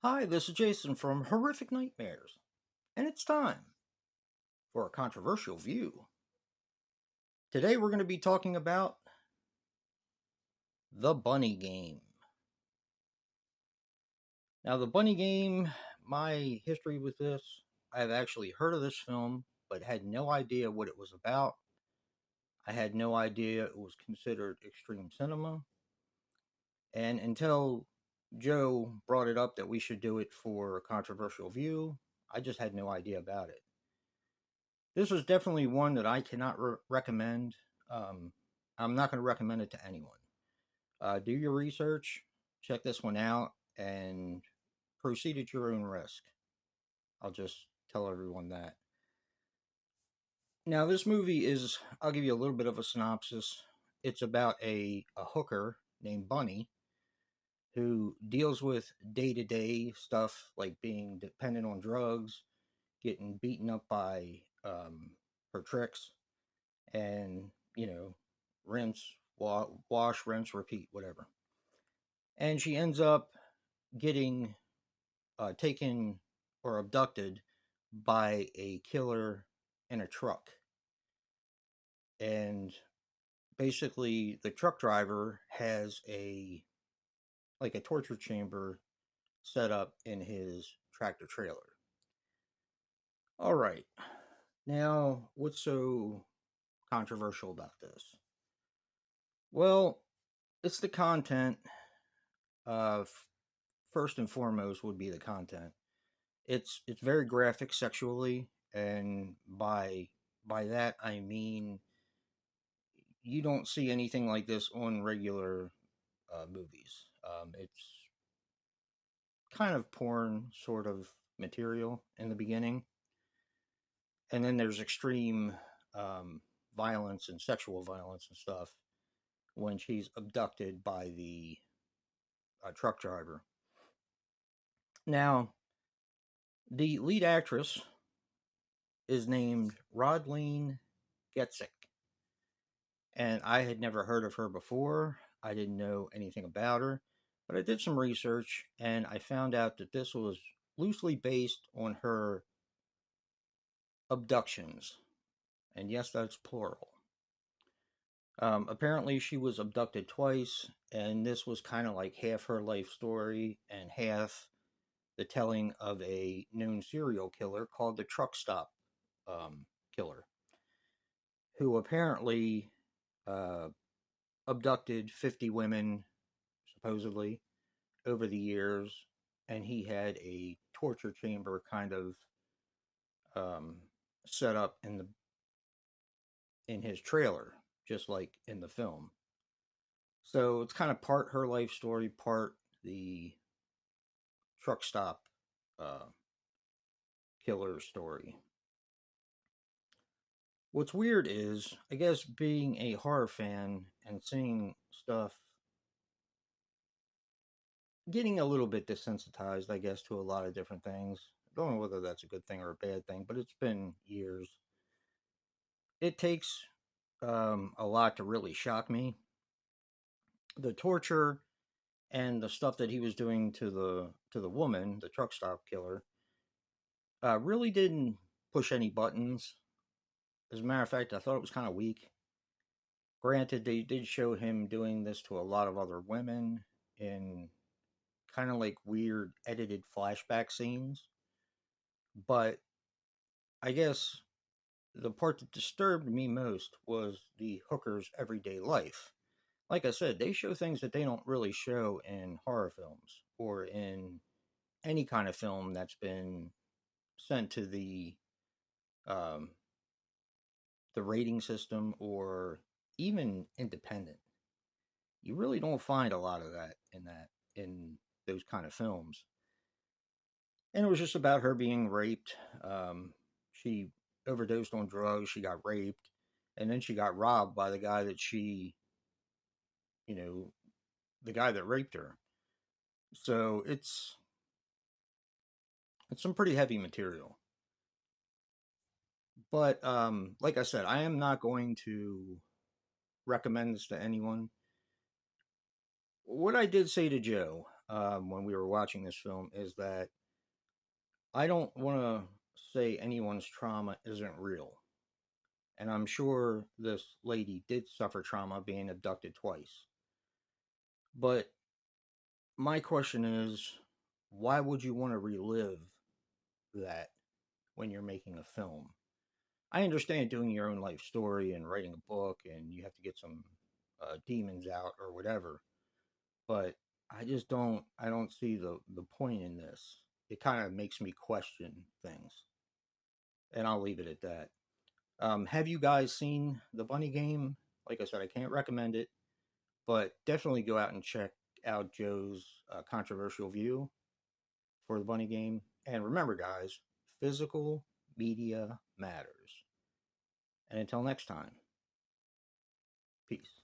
Hi, this is Jason from Horrific Nightmares, and it's time for a controversial view. Today we're going to be talking about The Bunny Game. Now, The Bunny Game, my history with this, I've actually heard of this film, but had no idea what it was about. I had no idea it was considered extreme cinema, and until Joe brought it up that we should do it for a controversial view, I just had no idea about it. This was definitely one that I cannot recommend. Um, I'm not going to recommend it to anyone. Do your research, check this one out, and proceed at your own risk. I'll just tell everyone that. Now, this movie is, I'll give you a little bit of a synopsis. It's about a hooker named Bunny who deals with day to day stuff like being dependent on drugs, getting beaten up by her tricks, and rinse, wash, rinse, repeat, whatever. And she ends up getting taken or abducted by a killer in a truck. And basically, the truck driver has a torture chamber set up in his tractor trailer. All right. Now, what's so controversial about this? Well, it's the content. Uh, First and foremost would be the content. It's very graphic sexually, and by that I mean you don't see anything like this on regular movies. It's kind of porn sort of material in the beginning, and then there's extreme um, violence and sexual violence and stuff when she's abducted by the truck driver. Now, the lead actress is named Rodleen Getzick, and I had never heard of her before. I didn't know anything about her, but I did some research and I found out that this was loosely based on her abductions. And yes, that's plural. Apparently, she was abducted twice, and this was kind of like half her life story and half the telling of a known serial killer called the Truck Stop Killer, who apparently uh, abducted 50 women, supposedly, over the years, and he had a torture chamber kind of um, set up in his trailer, just like in the film. So it's kind of part her life story, part the truck stop uh, killer story. What's weird is, I guess, being a horror fan and seeing stuff, getting a little bit desensitized, I guess, to a lot of different things. I don't know whether that's a good thing or a bad thing, but it's been years. It takes a lot to really shock me. The torture and the stuff that he was doing to the woman, the truck stop killer, really didn't push any buttons. As a matter of fact, I thought it was kind of weak. Granted, they did show him doing this to a lot of other women in kind of like weird edited flashback scenes, but I guess the part that disturbed me most was the hooker's everyday life. Like I said, they show things that they don't really show in horror films or in any kind of film that's been sent to um, the rating system or even independent. You really don't find a lot of that in those kind of films. And it was just about her being raped. She overdosed on drugs. She got raped, and then she got robbed by the guy that you know, the guy that raped her. So it's some pretty heavy material. But like I said, I am not going to recommend this to anyone. What I did say to Joe, when we were watching this film is that I don't want to say anyone's trauma isn't real. And I'm sure this lady did suffer trauma being abducted twice. But my question is, why would you want to relive that when you're making a film? I understand doing your own life story and writing a book and you have to get some demons out or whatever, but I don't see the point in this. It kind of makes me question things, and I'll leave it at that. Have you guys seen the Bunny Game? Like I said, I can't recommend it, but definitely go out and check out Joe's controversial view for the Bunny Game. And remember, guys, physical media matters. And until next time, peace.